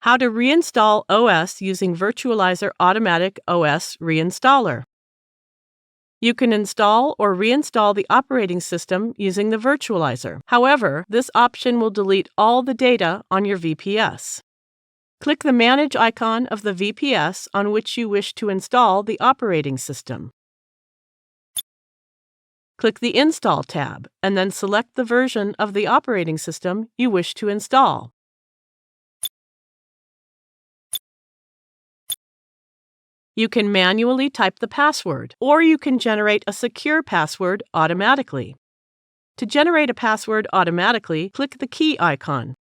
How to reinstall OS using Virtualizor Automatic OS Reinstaller. You can install or reinstall the operating system using the Virtualizor. However, this option will delete all the data on your VPS. Click the Manage icon of the VPS on which you wish to install the operating system. Click the Install tab and then select the version of the operating system you wish to install. You can manually type the password, or you can generate a secure password automatically. To generate a password automatically, click the key icon.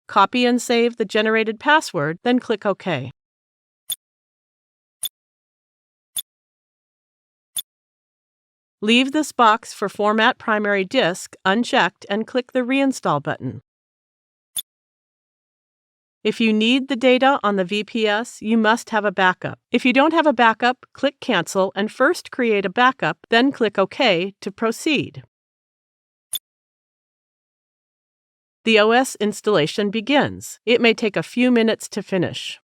Copy and save the generated password, then click OK. Leave this box for Format Primary Disk unchecked and click the Reinstall button. If you need the data on the VPS, you must have a backup. If you don't have a backup, click Cancel and first create a backup, then click OK to proceed. The OS installation begins. It may take a few minutes to finish.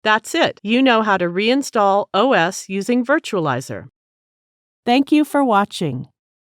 That's it. You know how to reinstall OS using Virtualizor. Thank you for watching.